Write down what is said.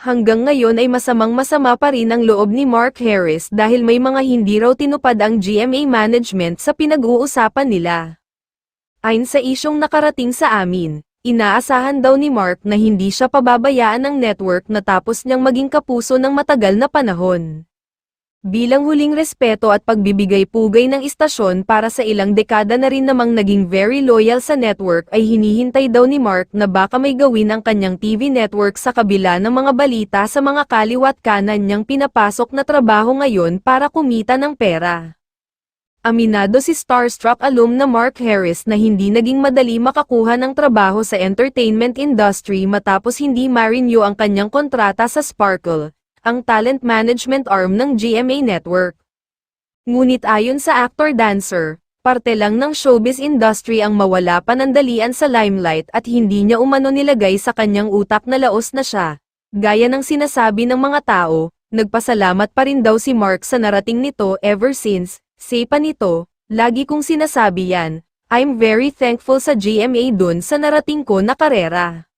Hanggang ngayon ay masamang-masama pa rin ang loob ni Mark Harris dahil may mga hindi raw tinupad ang GMA management sa pinag-uusapan nila. Ayon sa isyong nakarating sa amin, inaasahan daw ni Mark na hindi siya pababayaan ng network natapos niyang maging kapuso ng matagal na panahon. Bilang huling respeto at pagbibigay-pugay ng istasyon para sa ilang dekada na rin namang naging very loyal sa network ay hinihintay daw ni Mark na baka may gawin ang kanyang TV network sa kabila ng mga balita sa mga kaliwat kanan niyang pinapasok na trabaho ngayon para kumita ng pera. Aminado si starstruck alum na Mark Harris na hindi naging madali makakuha ng trabaho sa entertainment industry matapos hindi ma-renew ang kanyang kontrata sa Sparkle, ang talent management arm ng GMA Network. Ngunit ayon sa actor-dancer, parte lang ng showbiz industry ang mawala panandalian sa limelight at hindi niya umano nilagay sa kanyang utak na laos na siya. Gaya ng sinasabi ng mga tao, nagpasalamat pa rin daw si Mark sa narating nito ever since, say pa nito, lagi kong sinasabi yan, I'm very thankful sa GMA dun sa narating ko na karera.